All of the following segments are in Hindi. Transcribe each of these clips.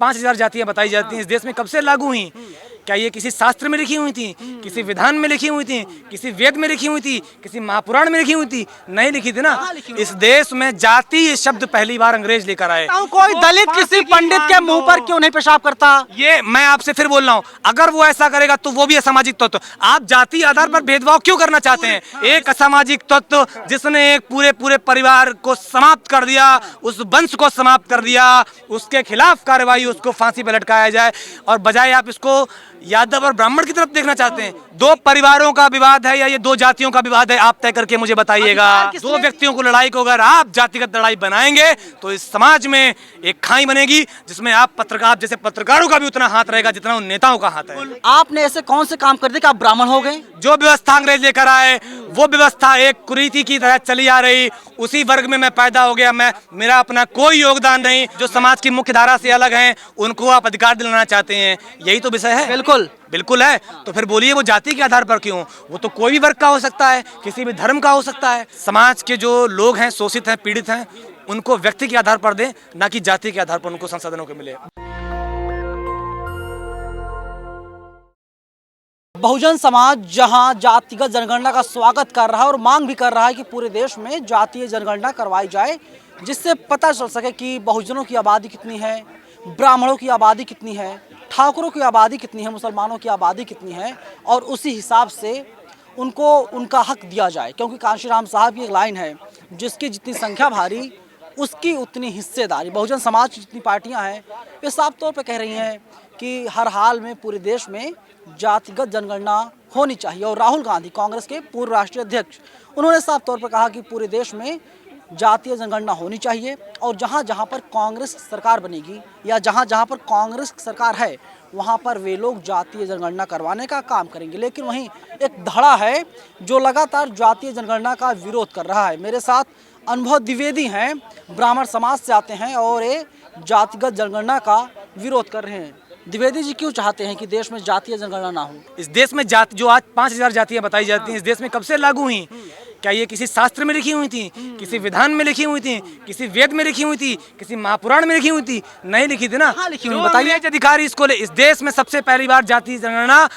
5,000 जातियां बताई जाती हैं इस देश में, कब से लागू हुई? क्या ये किसी शास्त्र में लिखी हुई थी, किसी विधान में लिखी हुई थी, किसी वेद में लिखी हुई थी, किसी महापुराण में लिखी हुई थी? नहीं लिखी थी ना। इस देश में जाति ये शब्द पहली बार अंग्रेज लेकर आए। कोई दलित किसी पंडित के मुंह पर क्यों नहीं पेशाब करता? ये मैं आपसे फिर बोल रहा हूँ, अगर वो ऐसा करेगा तो वो भी असामाजिक तत्व। आप जाति आधार पर भेदभाव क्यों करना चाहते हैं? एक असामाजिक तत्व जिसने एक पूरे परिवार को समाप्त कर दिया, उस वंश को समाप्त कर दिया, उसके खिलाफ कार्रवाई, उसको फांसी पर लटकाया जाए, और बजाय आप इसको यादव और ब्राह्मण की तरफ देखना चाहते हैं। दो परिवारों का विवाद है या ये दो जातियों का विवाद है, आप तय करके मुझे बताइएगा। दो व्यक्तियों को लड़ाई को अगर आप जातिगत लड़ाई बनाएंगे तो इस समाज में एक खाई बनेगी जिसमें आप जैसे पत्रकारों का भी उतना हाथ रहेगा जितना उन नेताओं का हाथ है। आपने ऐसे कौन से काम कर दिए कि आप ब्राह्मण हो गए? जो व्यवस्था अंग्रेज लेकर आए वो व्यवस्था एक कुरीति की तरह चली आ रही, उसी वर्ग में मैं पैदा हो गया। मेरा अपना कोई योगदान नहीं। जो समाज की मुख्य धारा से अलग हैं उनको आप अधिकार दिलाना चाहते हैं, यही तो विषय है। बिल्कुल है। तो फिर बोलिए वो जाति के आधार पर क्यों? वो तो कोई भी वर्ग का हो सकता है, किसी भी धर्म का हो सकता है। समाज के जो लोग हैं, शोषित हैं, पीड़ित हैं, उनको व्यक्ति के आधार पर दें, ना कि जाति के आधार पर उनको संसाधनों के मिले। बहुजन समाज जहां जातिगत जनगणना का स्वागत कर रहा है और मांग भी कर रहा है कि पूरे देश में जातीय जनगणना करवाई जाए, जिससे पता चल सके कि बहुजनों की आबादी कितनी है, ब्राह्मणों की आबादी कितनी है, ठाकुरों की आबादी कितनी है, मुसलमानों की आबादी कितनी है, और उसी हिसाब से उनको उनका हक दिया जाए। क्योंकि कांशीराम साहब की एक लाइन है, जिसकी जितनी संख्या भारी उसकी उतनी हिस्सेदारी। बहुजन समाज की जितनी पार्टियां हैं वे साफ तौर पर कह रही हैं कि हर हाल में पूरे देश में जातिगत जनगणना होनी चाहिए। और राहुल गांधी, कांग्रेस के पूर्व राष्ट्रीय अध्यक्ष, उन्होंने साफ तौर पर कहा कि पूरे देश में जातीय जनगणना होनी चाहिए, और जहां जहां पर कांग्रेस सरकार बनेगी या जहां जहां पर कांग्रेस सरकार है वहां पर वे लोग जातीय जनगणना करवाने का काम करेंगे। लेकिन वहीं एक धड़ा है जो लगातार जातीय जनगणना का विरोध कर रहा है। मेरे साथ अनुभव द्विवेदी हैं, ब्राह्मण समाज से आते हैं और ये जातिगत जनगणना का विरोध कर रहे हैं। द्विवेदी जी, क्यों चाहते हैं कि देश में जातीय जनगणना ना हो? इस देश में जो आज 5,000 जातियां बताई जाती हैं इस देश में कब से लागू हुई? क्या ये किसी शास्त्र में लिखी हुई थी, किसी विधान में लिखी हुई थी, किसी वेद में लिखी हुई थी, किसी महापुराण में लिखी हुई थी? नहीं लिखी थी ना। लिखी हुई, बताइए। अधिकारी इसको इस देश में सबसे पहली बार जातीय जनगणना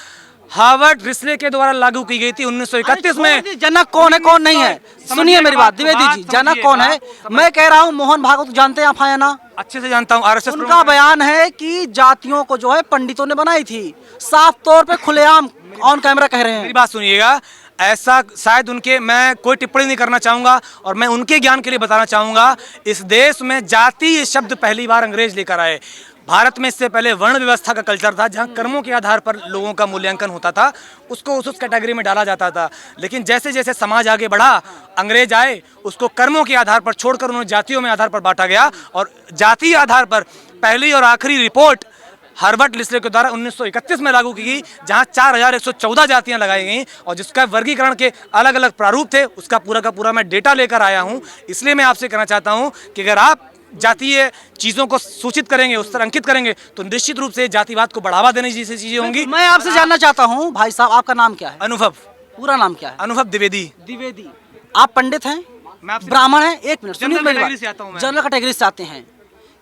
हार्वर्ड रिस्ले के द्वारा लागू की गई थी 1931 में। जनक कौन है कौन नहीं है? सुनिए मेरी बात द्विवेदी जी, जनक कौन है? मैं कह रहा हूँ मोहन भागवत जानते हैं आप, है ना? अच्छे से जानता हूँ। आरएसएस उनका बयान है कि जातियों को जो है पंडितों ने बनाई थी। साफ तौर पे खुलेआम ऑन कैमरा कह रहे हैं। मेरी बात सुनिएगा, ऐसा शायद उनके, मैं कोई टिप्पणी नहीं करना चाहूंगा और मैं उनके ज्ञान के लिए बताना चाहूंगा, इस देश में जाति ये शब्द पहली बार अंग्रेज लेकर आए। भारत में इससे पहले वर्ण व्यवस्था का कल्चर था, जहां कर्मों के आधार पर लोगों का मूल्यांकन होता था, उसको उस कैटेगरी में डाला जाता था। लेकिन जैसे जैसे समाज आगे बढ़ा, अंग्रेज आए, उसको कर्मों के आधार पर छोड़कर उन्होंने जातियों में आधार पर बांटा गया, और जातीय आधार पर पहली और आखिरी रिपोर्ट हार्वर्ड रिस्ले के द्वारा 1931 में लागू की गई, जहां 4,114 जातियां लगाई गई और जिसका वर्गीकरण के अलग अलग प्रारूप थे। उसका पूरा का पूरा मैं डेटा लेकर आया हूं। इसलिए मैं आपसे कहना चाहता हूं कि अगर आप जातीय चीजों को सूचित करेंगे, उस तरह अंकित करेंगे, तो निश्चित रूप से जातिवाद को बढ़ावा देने जैसी चीजें होंगी। मैं आपसे जानना चाहता हूँ भाई साहब, आपका नाम क्या है? अनुभव। पूरा नाम क्या है? अनुभव द्विवेदी। द्विवेदी, आप पंडित हैं, ब्राह्मण हैं? एक मिनट सुनिए, जनरल कैटेगरी से आते हैं।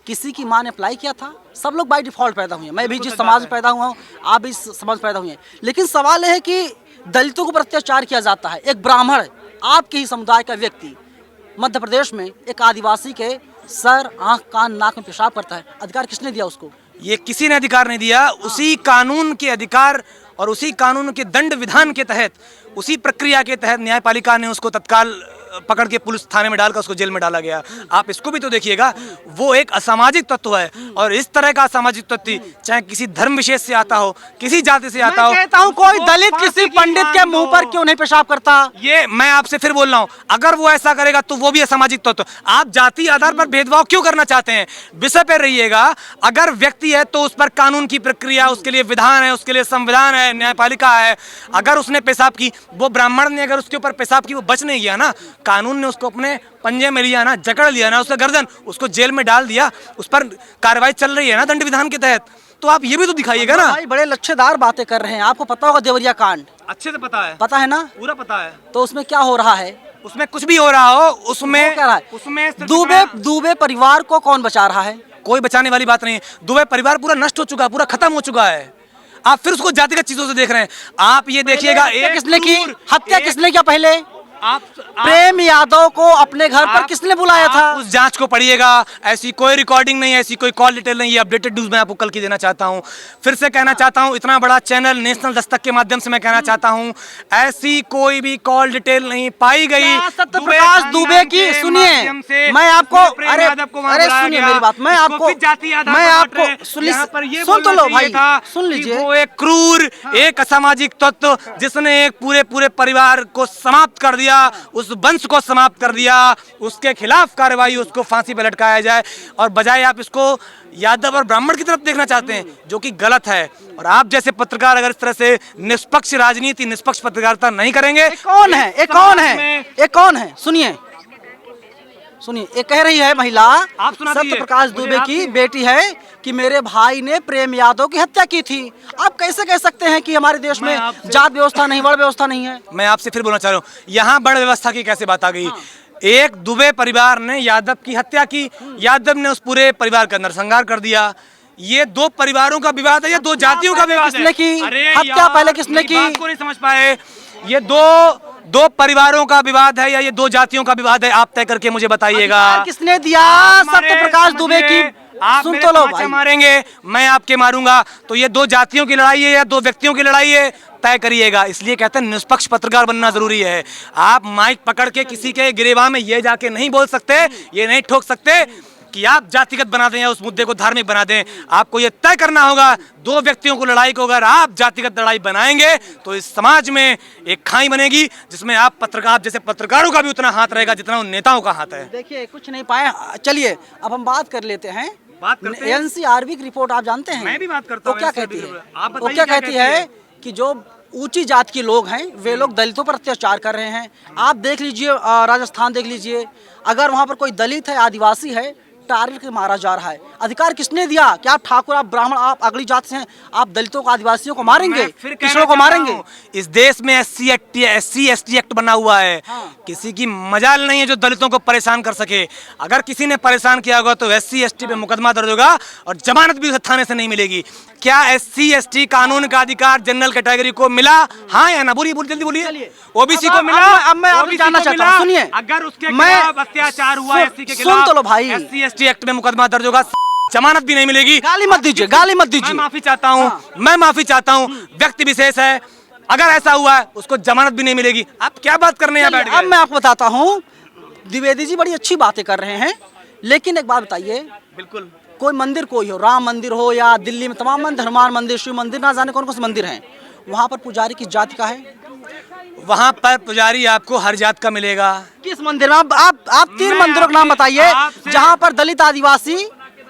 किसी की माँ ने अप्लाई किया था? सब लोग बाय डिफॉल्ट पैदा हुए हैं। मैं भी जिस समाज में पैदा हुआ हूँ, आप भी समाज में पैदा हुए हैं। लेकिन सवाल यह है कि दलितों को अत्याचार किया जाता है। एक ब्राह्मण, आपके ही समुदाय का व्यक्ति, मध्य प्रदेश में एक आदिवासी के सर, आंख, कान, नाक में पेशाब करता है, अधिकार किसने दिया उसको? ये किसी ने अधिकार नहीं दिया। उसी कानून के अधिकार और उसी कानून के दंड विधान के तहत, उसी प्रक्रिया के तहत न्यायपालिका ने उसको तत्काल पकड़ के पुलिस थाने में डालकर उसको जेल में डाला गया। आप इसको भी तो देखिएगा, वो एक असामाजिक तत्व है। और इस तरह का असामाजिक तत्व चाहे किसी धर्म विशेष से आता हो, किसी जाति से आता हो, कहता हूँ कोई दलित किसी पंडित के मुंह पर क्यों नहीं पेशाब करता? ये मैं आपसे फिर बोल रहा हूँ, अगर वो ऐसा करेगा तो वो भी असामाजिक तत्व। आप जाति आधार पर भेदभाव क्यों करना चाहते हैं? विषय पर रहिएगा। अगर व्यक्ति है तो उस पर कानून की प्रक्रिया, उसके लिए विधान है, उसके लिए संविधान है, न्यायपालिका है। अगर उसने पेशाब की, वो ब्राह्मण ने अगर उसके ऊपर पेशाब की, वो बच नहीं गया ना। कानून ने उसको अपने पंजे में लिया ना, जकड़ लिया ना, उसका गर्दन, उसको जेल में डाल दिया। उस पर कार्रवाई चल रही है ना दंड विधान के तहत। तो आप ये भी तो दिखाइएगा ना। भाई बड़े लच्छेदार बातें कर रहे हैं। आपको पता होगा देवरिया कांड? अच्छे से पता है। पता है ना? पूरा पता है। तो उसमें क्या हो रहा है? उसमें कुछ भी हो रहा हो, उसमें क्या रहा है? उसमें दूबे परिवार को कौन बचा रहा है? कोई बचाने वाली बात नहीं है। दुबे परिवार पूरा नष्ट हो चुका है, पूरा खत्म हो चुका है। आप फिर उसको जातिगत चीजों से देख रहे हैं। आप ये देखिएगा, हत्या किसने की, हत्या किसने किया पहले? आप प्रेम यादव को अपने घर पर किसने बुलाया था? उस जांच को पढ़िएगा। ऐसी कोई रिकॉर्डिंग नहीं है, ऐसी कोई कॉल डिटेल नहीं है। अपडेटेड न्यूज मैं आपको कल की देना चाहता हूं। फिर से कहना चाहता हूं, इतना बड़ा चैनल नेशनल दस्तक के माध्यम से मैं कहना चाहता हूं, ऐसी कोई भी कॉल डिटेल नहीं पाई गई। सत्य प्रकाश दुबे की सुनिए, मैं आपको अरे सुनिए मेरी बात, मैं आपको सुन तो लो भाई, सुन लीजिए। वो एक क्रूर, एक असामाजिक तत्व जिसने एक पूरे परिवार को समाप्त कर दिया, उस वंश को समाप्त कर दिया, उसके खिलाफ कार्रवाई, उसको फांसी पर लटकाया जाए। और बजाय आप इसको यादव और ब्राह्मण की तरफ देखना चाहते हैं, जो कि गलत है। और आप जैसे पत्रकार अगर इस तरह से निष्पक्ष राजनीति, निष्पक्ष पत्रकारिता नहीं करेंगे। कौन है ये, कौन है ये, कौन है? सुनिए सुनिए, ये कह रही है महिला, सत्य प्रकाश दुबे की बेटी है कि मेरे भाई ने प्रेम यादव की हत्या की थी। आप कैसे कह सकते हैं कि हमारे देश में जात व्यवस्था नहीं, वर्ण व्यवस्था नहीं है? मैं आपसे फिर बोलना चाह रहा हूँ, यहाँ वर्ण व्यवस्था की कैसे बात आ गई? एक दुबे परिवार ने यादव की हत्या की, यादव ने उस पूरे परिवार का नरसंहार कर दिया। ये दो परिवारों का विवाद है, ये दो जातियों का विवाद है। किसने की हत्या, पहले किसने की? बात को नहीं समझ पाए। ये दो परिवारों का विवाद है या ये दो जातियों का विवाद है? आप तय करके मुझे बताइएगा। किसने दिया सत्य प्रकाश दुबे की? आप सुन तो लो भाई, मारेंगे, मैं आपके मारूंगा, तो ये दो जातियों की लड़ाई है या दो व्यक्तियों की लड़ाई है? तय करिएगा। इसलिए कहते हैं निष्पक्ष पत्रकार बनना जरूरी है। आप माइक पकड़ के किसी के गिरेबान में ये जाके नहीं बोल सकते, ये नहीं ठोक सकते कि आप जातिगत बना दें या उस मुद्दे को धार्मिक बना दें। आपको ये तय करना होगा, दो व्यक्तियों को लड़ाई को अगर आप जातिगत लड़ाई बनाएंगे तो इस समाज में एक खाई बनेगी, जिसमें आप पत्रकार जैसे पत्रकारों का भी उतना हाथ रहेगा जितना उन नेताओं का हाथ है। देखिए कुछ नहीं पाए। चलिए अब हम बात कर लेते हैं। एनसीआरबी की रिपोर्ट आप जानते हैं? मैं भी बात करता हूं। क्या कहती है? वो क्या कहती है कि जो ऊंची जात के लोग हैं वे लोग दलितों पर अत्याचार कर रहे हैं। आप देख लीजिए, राजस्थान देख लीजिए, अगर वहाँ पर कोई दलित है, आदिवासी है, टारगेट के मारा जा रहा है। अधिकार किसने दिया? क्या आप ठाकुर, आप ब्राह्मण, आप अगली जात से हैं, आप दलितों को, आदिवासियों को मारेंगे, पिछड़ों को मारेंगे? इस देश में SC ST एक्ट बना हुआ है। किसी की मजाल नहीं है जो दलितों को परेशान कर सके। अगर किसी ने परेशान किया होगा तो SC ST पे मुकदमा दर्ज होगा और जमानत भी थाने से नहीं मिलेगी। क्या SC ST कानून का अधिकार जनरल कैटेगरी को मिला? हाँ या ना? बोलिए, जल्दी बोलिए। OBC को मिला? अब मैं आपसे जानना चाहता हूं, सुनिए। अगर उसके खिलाफ अत्याचार हुआ, SC के खिलाफ, सुन तो लो भाई, SC ST एक्ट में मुकदमा दर्ज होगा, जमानत भी नहीं मिलेगी। गाली मत दीजिए, गाली मत दीजिए। मैं माफी चाहता हूँ, मैं माफी चाहता हूँ। व्यक्ति विशेष है, अगर ऐसा हुआ है उसको जमानत भी नहीं मिलेगी। आप क्या बात करने हैं? अब मैं आपको बताता हूँ, द्विवेदी जी बड़ी अच्छी बातें कर रहे हैं, लेकिन एक बात बताइए, बिल्कुल कोई मंदिर कोई हो, राम मंदिर हो या दिल्ली में तमाम मंदिर, हनुमान मंदिर, शिव मंदिर, ना जाने कौन कौन से मंदिर हैं, वहाँ पर पुजारी किस जाति का है? वहाँ पर पुजारी आपको हर जात का मिलेगा। किस मंदिर में? आप 3 मंदिरों का नाम बताइए जहाँ पर दलित, आदिवासी,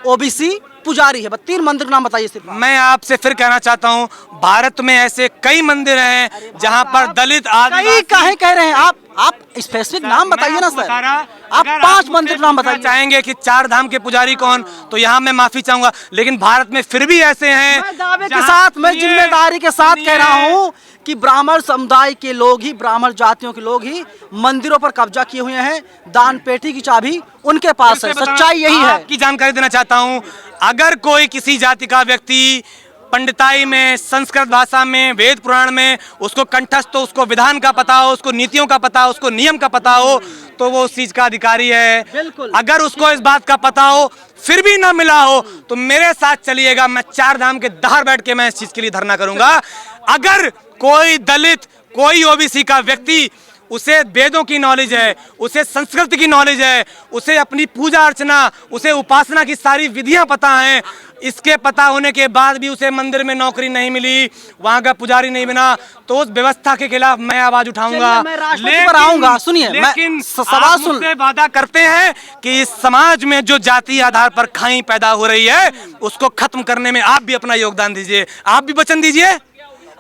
OBC पुजारी है। 3 मंदिर का नाम बताइए सिर्फ। मैं आपसे फिर कहना चाहता हूँ, भारत में ऐसे कई मंदिर हैं जहाँ पर दलित, आदिवासी काहे कह रहे हैं आप स्पेसिफिक नाम बताइए ना सर। आप 5 मंदिर का नाम बताइए। चाहेंगे कि 4 धाम के पुजारी कौन, तो यहाँ मैं माफी चाहूंगा, लेकिन भारत में फिर भी ऐसे हैं। मैं दावे के साथ, मैं जिम्मेदारी के साथ कह रहा हूँ कि ब्राह्मण समुदाय के लोग ही, ब्राह्मण जातियों के लोग ही मंदिरों पर कब्जा किए हुए हैं। दान पेटी की चाबी उनके पास है। सच्चाई यही है। आपकी जानकारी देना चाहता हूँ, अगर कोई किसी जाति का व्यक्ति पंडिताई में, संस्कृत भाषा में, वेद पुराण में उसको कंठस्थ हो, उसको विधान का पता हो, उसको नीतियों का पता हो, उसको नियम का पता हो, तो वो उस चीज का अधिकारी है। बिल्कुल। अगर उसको इस बात का पता हो फिर भी ना मिला हो तो मेरे साथ चलिएगा, मैं 4 धाम के दाहर बैठ के मैं इस चीज के लिए धरना करूंगा। अगर कोई दलित, कोई OBC का व्यक्ति, उसे वेदों की नॉलेज है, उसे संस्कृत की नॉलेज है, उसे अपनी पूजा अर्चना, उसे उपासना की सारी विधियां पता हैं, इसके पता होने के बाद भी उसे मंदिर में नौकरी नहीं मिली, वहां का पुजारी नहीं बना, तो उस व्यवस्था के खिलाफ मैं आवाज उठाऊंगा। आऊंगा। सुनिए, लेकिन सवाल सुनते वादा करते हैं कि इस समाज में जो जाति आधार पर खाई पैदा हो रही है उसको खत्म करने में आप भी अपना योगदान दीजिए। आप भी वचन दीजिए,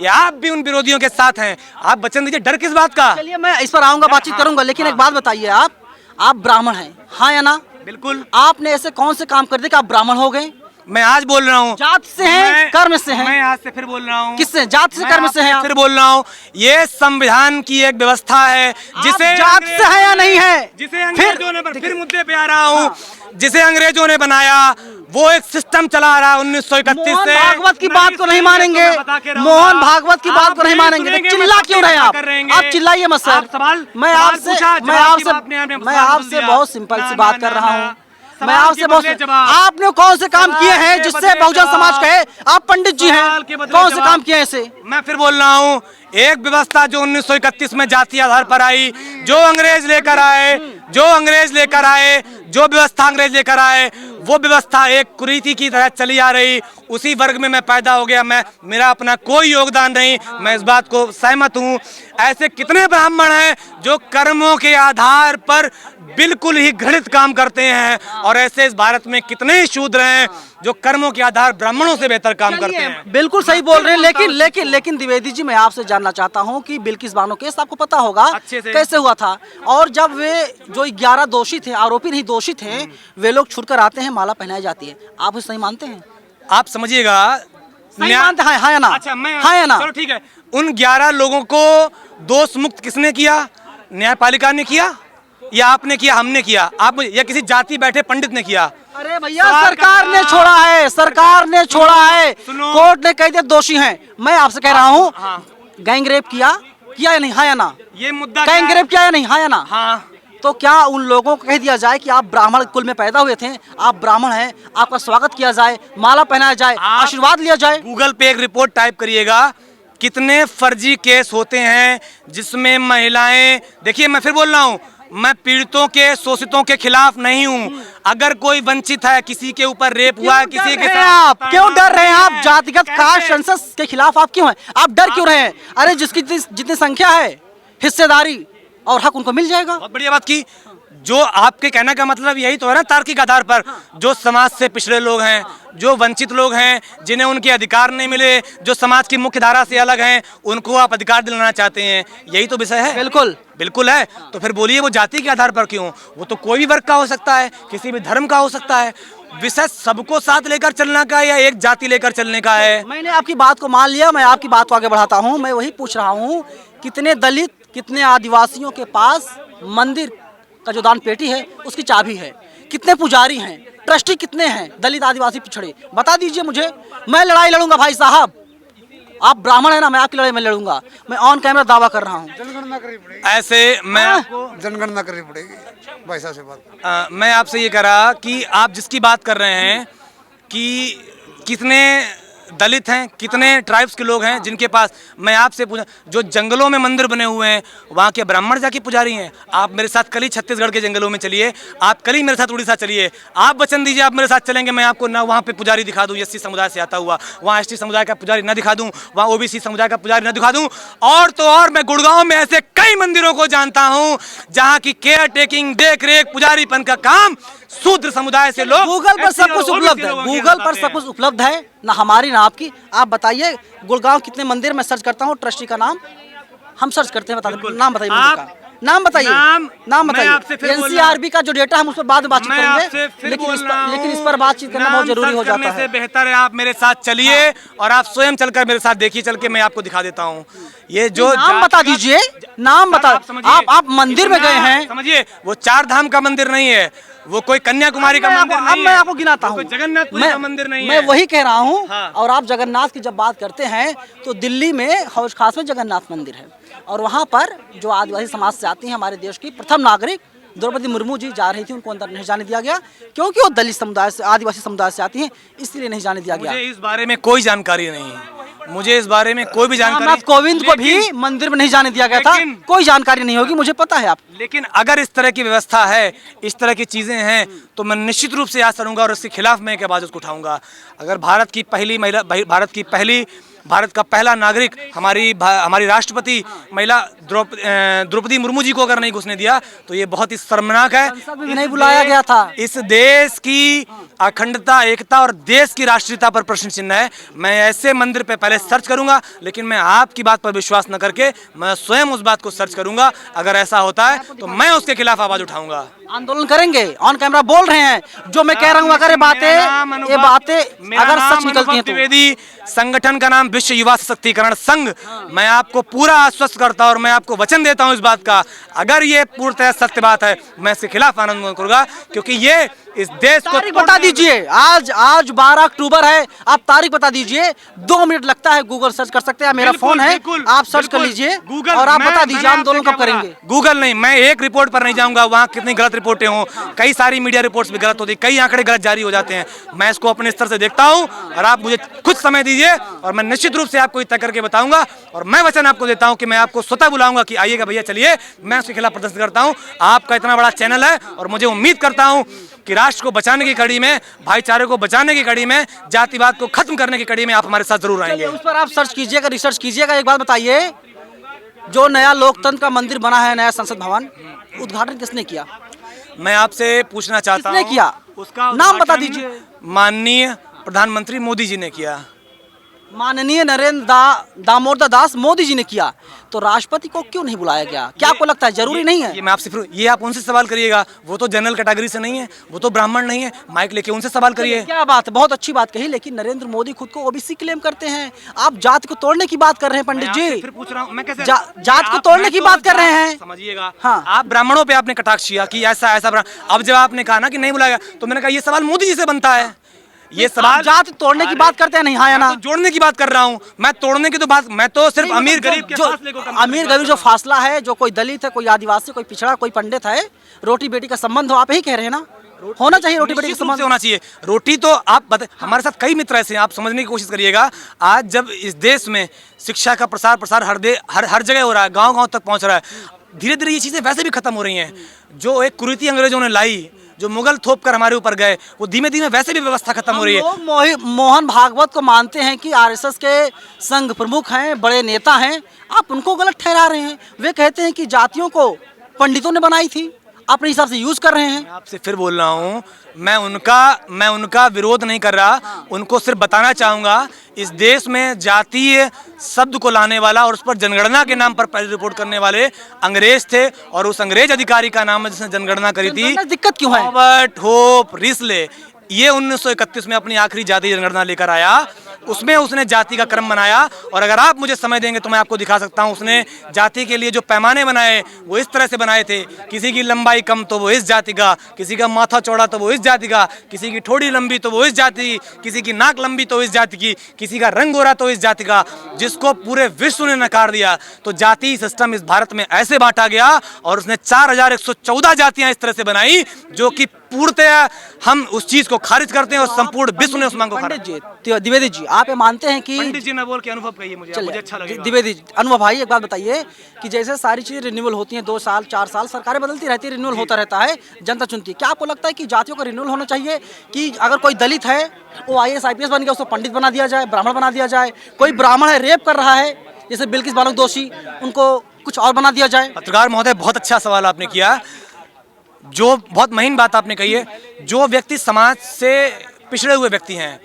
या आप भी उन विरोधियों के साथ हैं, आप वचन दीजिए। डर किस बात का? चलिए मैं इस पर आऊंगा, बातचीत करूंगा, लेकिन एक बात बताइए, आप ब्राह्मण हैं, हाँ या ना? बिल्कुल। आपने ऐसे कौन से काम कर दिए कि आप ब्राह्मण हो गए? मैं आज बोल रहा हूँ, जात से हैं, कर्म से हैं। मैं आज से फिर बोल रहा हूँ, किससे? जात से, कर्म से हैं? फिर बोल रहा हूँ, ये संविधान की एक व्यवस्था है जिसे जात से है या नहीं है? जिसे अंग्रेजों ने, फिर मुद्दे पे आ रहा हूँ, जिसे अंग्रेजों ने बनाया, वो एक सिस्टम चला रहा है 1931 मोहन से। भागवत की बात को नहीं मानेंगे, मोहन भागवत की बात को नहीं मानेंगे, तो चिल्ला क्यों रहे आप? आप चिल्लाइए मत सर। मैं आपसे बहुत सिंपल सी बात कर रहा हूँ। मैं आपसे बहुत, आपने कौन से काम किए हैं जिससे बहुजन समाज कहे आप पंडित जी हैं? कौन से काम किए हैं ऐसे? मैं फिर बोल रहा हूँ, एक व्यवस्था जो 1931 में जातीय आधार पर आई, जो अंग्रेज लेकर आए, जो व्यवस्था अंग्रेज लेकर आए, वो व्यवस्था एक कुरीति की तरह चली आ रही। उसी वर्ग में मैं पैदा हो गया। मेरा अपना कोई योगदान नहीं, मैं इस बात को सहमत हूँ। ऐसे कितने ब्राह्मण हैं जो कर्मों के आधार पर बिल्कुल ही घृणित काम करते हैं, और ऐसे इस भारत में कितने ही शूद्र हैं जो कर्मों के आधार ब्राह्मणों से बेहतर काम करते हैं। बिल्कुल सही बोल रहे हैं, लेकिन द्विवेदी जी, मैं आपसे जानना चाहता हूं कि बिल्किस बानो केस आपको पता होगा कैसे हुआ था, और जब वे जो 11 दोषी थे, आरोपी नहीं दोषी थे, वे लोग छुड़कर आते हैं, माला पहनाई जाती है, आप उसे सही मानते हैं? आप समझिएगा, सही मानते हैं? हाँ या ना? अच्छा, हाँ या ना? चलो ठीक है। उन 11 लोगों को दोष मुक्त किसने किया? न्यायपालिका ने किया या आपने किया, हमने किया? आप या किसी जाति बैठे पंडित ने किया? अरे भैया, सरकार ने छोड़ा है, सरकार ने छोड़ा है, कोर्ट ने कह दिया दोषी हैं। मैं आपसे कह रहा हूँ, गैंग रेप किया या नहीं? हाँ या ना? ये मुद्दा गैंग रेप किया या नहीं? हाँ या ना? हाँ। तो क्या उन लोगों को कह दिया जाए कि आप ब्राह्मण कुल में पैदा हुए थे, आप ब्राह्मण हैं, आपका स्वागत किया जाए, माला पहनाया जाए, आशीर्वाद लिया जाए? गूगल पे एक रिपोर्ट टाइप करिएगा, कितने फर्जी केस होते हैं जिसमें महिलाएं, देखिए मैं फिर बोल रहा हूँ, मैं पीड़ितों के, शोषितों के खिलाफ नहीं हूँ। अगर कोई वंचित है, किसी के ऊपर रेप हुआ है, किसी के साथ, आप क्यों डर रहे हैं? आप जातिगत कास्ट सेंसस के खिलाफ आप क्यों हैं? आप डर क्यों रहे हैं? अरे जिसकी जितनी संख्या है, हिस्सेदारी और हक उनको मिल जाएगा। बहुत बढ़िया बात की। जो आपके कहने का मतलब यही तो है ना, तार्किक आधार पर जो समाज से पिछड़े लोग हैं, जो वंचित लोग हैं, जिन्हें उनके अधिकार नहीं मिले, जो समाज की मुख्य धारा से अलग हैं, उनको आप अधिकार दिलाना चाहते हैं, यही तो विषय है। बिल्कुल बिल्कुल है। तो फिर बोलिए वो जाति के आधार पर क्यों? वो तो कोई भी वर्ग का हो सकता है, किसी भी धर्म का हो सकता है। विषय सबको साथ लेकर चलने का या एक जाति लेकर चलने का है। मैंने आपकी बात को मान लिया, मैं आपकी बात को आगे बढ़ाता हूँ। मैं वही पूछ रहा हूँ, कितने दलित, कितने आदिवासियों के पास मंदिर का जो दान पेटी है उसकी चाबी है? कितने पुजारी हैं, ट्रस्टी कितने हैं, दलित आदिवासी पिछड़े? बता दीजिए मुझे। मैं लड़ाई लड़ूंगा भाई साहब, आप ब्राह्मण है ना, मैं आपकी लड़ाई में लड़ूंगा। मैं ऑन कैमरा दावा कर रहा हूँ। जनगणना करनी पड़ेगी, ऐसे मैं जनगणना करनी पड़ेगी भाई साहब से बात। मैं आपसे ये कह रहा कि आप जिसकी बात कर रहे हैं कि कितने दलित हैं, कितने ट्राइब्स के लोग हैं जिनके पास, मैं आपसे पूछा, जो जंगलों में मंदिर बने हुए हैं वहाँ के ब्राह्मण जाके पुजारी हैं? आप मेरे साथ कल ही छत्तीसगढ़ के जंगलों में चलिए, आप कल ही मेरे साथ उड़ीसा चलिए, आप वचन दीजिए आप मेरे साथ चलेंगे, मैं आपको ना वहाँ पे पुजारी दिखा दूँ एससी समुदाय से आता हुआ, वहाँ एसटी समुदाय का पुजारी न दिखा दूँ, वहाँ ओबीसी समुदाय का पुजारी न दिखा दूँ। और तो और मैं गुड़गांव में ऐसे कई मंदिरों को जानता हूँ जहाँ की केयर टेकिंग, देख रेख, पुजारीपन का काम शूद्र समुदाय से लोग। गूगल पर सब कुछ उपलब्ध है, गूगल पर सब कुछ उपलब्ध है, ना हमारी ना आपकी। आप बताइए गुड़गांव कितने मंदिर, मैं सर्च करता हूँ, ट्रस्टी का नाम हम सर्च करते हैं, बता नाम बताइए मंदिर का नाम बताइए, नाम बताइए। एनसीआरबी का जो डेटा हम उस पर बाद में बातचीत करेंगे, लेकिन इस पर बातचीत करना बहुत जरूरी हो जाता है। बेहतर है आप मेरे साथ चलिए और आप स्वयं चलकर मेरे साथ देखिए, चल के मैं आपको दिखा देता हूँ। ये जो नाम बता दीजिए, नाम बता। आप मंदिर में गए हैं, समझिए वो 4 धाम का मंदिर नहीं है, वो कोई कन्याकुमारी का मंदिर नहीं है। अब मैं आपको गिनाता हूँ, जगन्नाथपुरी का मंदिर नहीं है। मैं वही कह रहा हूँ। और आप जगन्नाथ की जब बात करते हैं तो दिल्ली में हौज खास में जगन्नाथ मंदिर है, और वहाँ पर जो आदिवासी समाज से आती हैं, हमारे देश की प्रथम नागरिक द्रौपदी मुर्मू जी जा रही थी, उनको अंदर नहीं जाने दिया गया क्योंकि वो दलित समुदाय से, आदिवासी समुदाय से आती हैं, इसलिए नहीं जाने दिया गया। मुझे इस बारे में कोई जानकारी नहीं है, मुझे इस बारे में कोई भी जानकारी। रामनाथ कोविंद को भी मंदिर में नहीं जाने दिया गया था, कोई जानकारी नहीं होगी, मुझे पता है आप। लेकिन अगर इस तरह की व्यवस्था है, इस तरह की चीजें हैं, तो मैं निश्चित रूप से याद करूंगा और उसके खिलाफ मैं एक आवाज उठाऊंगा। अगर भारत की पहली महिला, भारत का पहला नागरिक, हमारी राष्ट्रपति महिला द्रौपदी मुर्मू जी को अगर नहीं घुसने दिया तो ये बहुत ही शर्मनाक है। नहीं बुलाया गया था। इस देश की अखंडता, एकता और देश की राष्ट्रीयता पर प्रश्न चिन्ह है। मैं ऐसे मंदिर पे पहले सर्च करूंगा, लेकिन मैं आपकी बात पर विश्वास न करके मैं स्वयं उस बात को सर्च करूंगा। अगर ऐसा होता है तो मैं उसके खिलाफ आवाज उठाऊंगा, आंदोलन करेंगे। ऑन कैमरा बोल रहे हैं, जो मैं कह रहा हूँ अगर ये बातें अगर सच निकलती हैं तो। द्विवेदी, संगठन का नाम विश्व युवा सशक्तिकरण संघ। मैं आपको पूरा आश्वस्त करता हूं और मैं आपको वचन देता हूं इस बात का, अगर ये पूर्णतः सत्य बात है मैं इसके खिलाफ आंदोलन करूंगा, क्योंकि ये इस देश को तारीख बता दीजिए। आज 12 अक्टूबर है, आप तारीख बता दीजिए। 2 मिनट लगता है, गूगल सर्च कर सकते हैं, मेरा फोन है, आप सर्च कर लीजिए और आप बता दीजिए आंदोलन कब करेंगे। गूगल नहीं, मैं एक रिपोर्ट पर नहीं जाऊंगा, वहाँ कितनी गलत रिपोर्टें हों, कई सारी मीडिया रिपोर्ट्स भी गलत होती, कई आंकड़े गलत जारी हो जाते हैं। मैं इसको अपने स्तर से देखता हूँ और आप मुझे कुछ समय दीजिए और मैं निश्चित रूप से आपको तय करके बताऊंगा। और मैं वचन आपको देता हूं कि मैं आपको स्वतः बुलाऊंगा कि आइएगा भैया, चलिए, मैं उसके खिलाफ प्रदर्शन करता हूं। आपका इतना बड़ा चैनल है और मुझे उम्मीद करता हूं कि राष्ट्र को बचाने की कड़ी में, भाईचारे को बचाने की कड़ी में, जातिवाद को खत्म करने की कड़ी में आप हमारे साथ जरूर आएंगे। उस पर आप सर्च कीजिएगा, रिसर्च कीजिएगा। एक बात बताइए, जो नया लोकतंत्र का मंदिर बना है, नया संसद भवन, उद्घाटन किसने किया? मैं आपसे पूछना चाहता हूं, किसने किया? उसका नाम बता दीजिए। माननीय प्रधानमंत्री मोदी जी ने किया। माननीय नरेंद्र दामोदर दास मोदी जी ने किया, तो राष्ट्रपति को क्यों नहीं बुलाया गया? क्या आपको लगता है जरूरी नहीं है? ये मैं आपसे ये आप उनसे सवाल करिएगा, वो तो जनरल कैटेगरी से नहीं है, वो तो ब्राह्मण नहीं है, माइक लेके उनसे सवाल करिए। क्या बात है, बहुत अच्छी बात कही। लेकिन नरेंद्र मोदी खुद को ओबीसी क्लेम करते हैं, आप जात को तोड़ने की बात कर रहे हैं पंडित जी। फिर पूछ रहा हूं मैं कैसे जात को तोड़ने की बात कर रहे हैं, समझिएगा। हाँ। आप ब्राह्मणों पे आपने कटाक्ष किया कि ऐसा ऐसा, अब जब आपने कहा ना कि नहीं बुलाया, तो मैंने कहा ये सवाल मोदी जी से बनता है। ये सवाल जात तोड़ने की बात करते हैं, नहीं हाँ या ना? तो जोड़ने की बात कर रहा हूं मैं, तोड़ने की तो बात, मैं तो सिर्फ अमीर गरीब के फासले को कम अमीर गरीब जो फासला है, जो कोई दलित है, कोई आदिवासी, कोई पिछड़ा, कोई पंडित है, रोटी बेटी का संबंध हो, आप यही कह रहे हैं ना? होना चाहिए रोटी बेटी का संबंध, होना चाहिए। रोटी तो आप हमारे साथ कई मित्र ऐसे हैं, आप समझने की कोशिश करिएगा। आज जब इस देश में शिक्षा का प्रसार हर जगह हो रहा है, गांव-गांव तक पहुंच रहा है, धीरे धीरे ये चीजें वैसे भी खत्म हो रही हैं। जो एक कुरीति अंग्रेजों ने लाई, जो मुगल थोप कर हमारे ऊपर गए, वो धीमे धीमे वैसे भी व्यवस्था खत्म हो रही है। लोग मोहन भागवत को मानते हैं कि आरएसएस के संघ प्रमुख हैं, बड़े नेता हैं, आप उनको गलत ठहरा रहे हैं। वे कहते हैं कि जातियों को पंडितों ने बनाई थी, अपने हिसाब से यूज कर रहे हैं। मैं आपसे फिर बोल रहा हूँ, मैं उनका विरोध नहीं कर रहा, उनको सिर्फ बताना चाहूँगा, इस देश में जातीय शब्द को लाने वाला और उस पर जनगणना के नाम पर पहले रिपोर्ट करने वाले अंग्रेज थे, और उस अंग्रेज अधिकारी का नाम है जिसने जनगणना करी थी, दिक्कत क्यों है? रॉबर्ट होप रिसले। ये 1931 में अपनी आखिरी जातीय जनगणना लेकर आया, उसमें उसने जाति का क्रम बनाया। और अगर आप मुझे समय देंगे तो मैं आपको दिखा सकता हूं, उसने जाति के लिए जो पैमाने बनाए वो इस तरह से बनाए थे, किसी की लंबाई कम तो वो इस जाति का, किसी का माथा चौड़ा तो वो इस जाति का, किसी की ठोड़ी लंबी तो वो इस जाति की, किसी की नाक लंबी तो इस जाति की, किसी का रंग गोरा तो इस जाति का, जिसको पूरे विश्व ने नकार दिया। तो जाति सिस्टम इस भारत में ऐसे बांटा गया और उसने 4114 जातियां इस तरह से बनाई, जो कि पूर्णतः हम उस चीज को खारिज करते हैं और संपूर्ण विश्व ने उस मांग को पंडित जी, द्विवेदी जी, आप ये मानते हैं कि पंडित जी ने बोल के अनुभव कहिए मुझे अच्छा लगेगा। द्विवेदी अनुभव भाई, एक बात बताइए कि जैसे सारी चीजें रिन्यूअल होती हैं, 2 साल 4 साल सरकारें बदलती रहती है, रिन्यूअल होता रहता है, जनता चुनती है, क्या आपको लगता है कि जातियों का रिन्यूअल होना चाहिए कि अगर कोई दलित है वो IAS IPS बन गया, उसको पंडित बना दिया जाए, ब्राह्मण बना दिया जाए, कोई ब्राह्मण है रेप कर रहा है जैसे बिल्किस बानो दोषी, उनको कुछ और बना दिया जाए? पत्रकार महोदय, बहुत अच्छा सवाल आपने किया, जो बहुत महीन बात आपने कही है। जो व्यक्ति समाज से पिछड़े हुए व्यक्ति हैं,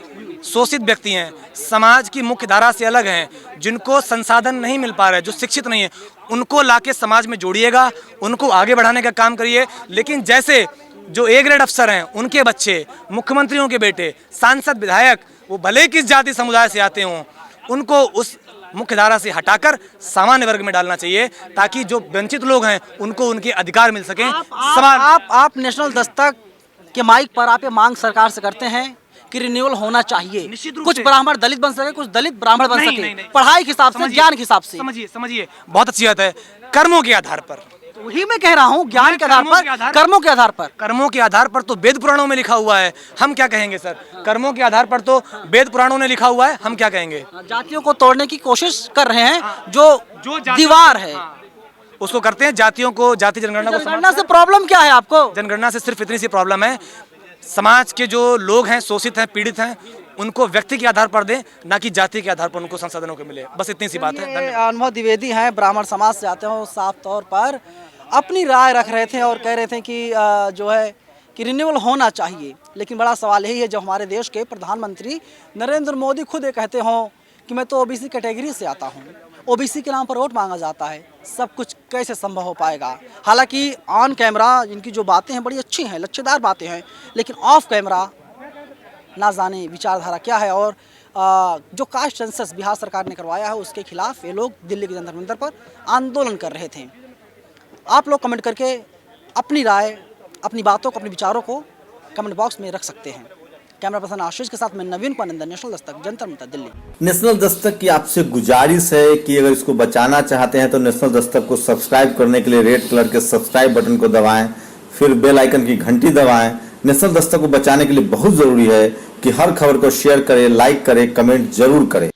शोषित व्यक्ति हैं, समाज की मुख्य धारा से अलग हैं, जिनको संसाधन नहीं मिल पा रहे, जो शिक्षित नहीं है, उनको लाके समाज में जोड़िएगा, उनको आगे बढ़ाने का काम करिए। लेकिन जैसे जो A ग्रेड अफसर हैं, उनके बच्चे, मुख्यमंत्रियों के बेटे, सांसद, विधायक, वो भले किस जाति समुदाय से आते हों, उनको उस मुख्य धारा से हटाकर सामान्य वर्ग में डालना चाहिए, ताकि जो वंचित लोग हैं उनको उनके अधिकार मिल सकें। आप नेशनल दस्तक के माइक पर आप ये मांग सरकार से करते हैं कि रिन्यूअल होना चाहिए, कुछ ब्राह्मण दलित बन सके, कुछ दलित ब्राह्मण बन सके, पढ़ाई के हिसाब से, ज्ञान के हिसाब से। समझिए, बहुत अच्छी बात है, कर्मों के आधार पर। वही मैं कह रहा हूँ, ज्ञान के आधार पर, कर्मों के आधार पर। कर्मों के आधार पर तो वेद पुराणों में लिखा हुआ है, हम क्या कहेंगे सर? कर्मों के आधार पर तो वेद पुराणों ने लिखा हुआ है, हम क्या कहेंगे? जातियों को तोड़ने की कोशिश कर रहे हैं, जो दीवार है उसको करते हैं, जातियों को, जाति जनगणना से प्रॉब्लम क्या है आपको? जनगणना से सिर्फ इतनी सी प्रॉब्लम है, समाज के जो लोग हैं, शोषित हैं, पीड़ित हैं, उनको व्यक्ति के आधार पर दें, ना कि जाति के आधार पर उनको संसाधनों को मिले, बस इतनी सी बात है। अनुभव द्विवेदी हैं, ब्राह्मण समाज से आते हो, साफ तौर पर अपनी राय रख रहे थे और कह रहे थे कि जो है कि रिन्यूअल होना चाहिए। लेकिन बड़ा सवाल यही है, जब हमारे देश के प्रधानमंत्री नरेंद्र मोदी खुद ये कहते हों कि मैं तो ओबीसी कैटेगरी से आता हूँ, ओबीसी के नाम पर वोट मांगा जाता है, सब कुछ कैसे संभव हो पाएगा? हालांकि ऑन कैमरा इनकी जो बातें हैं बड़ी अच्छी हैं, लच्छेदार बातें हैं, लेकिन ऑफ कैमरा ना जाने विचारधारा क्या है। और जो कास्ट सेंसस बिहार सरकार ने करवाया है उसके खिलाफ ये लोग दिल्ली के जंतर मंतर पर आंदोलन कर रहे थे। आप लोग कमेंट करके अपनी राय, अपनी बातों को, अपने विचारों को कमेंट बॉक्स में रख सकते हैं। कैमरा पर्सन आशीष के साथ मैं नवीन पानंदर, नेशनल दस्तक, जंतर मंतर, दिल्ली। नेशनल दस्तक की आपसे गुजारिश है कि अगर इसको बचाना चाहते हैं तो नेशनल दस्तक को सब्सक्राइब करने के लिए रेड कलर के सब्सक्राइब बटन को दबाएं, फिर बेल आइकन की घंटी दबाएं। नेशनल दस्तक को बचाने के लिए बहुत जरूरी है कि हर खबर को शेयर करें, लाइक करें, कमेंट जरूर करें।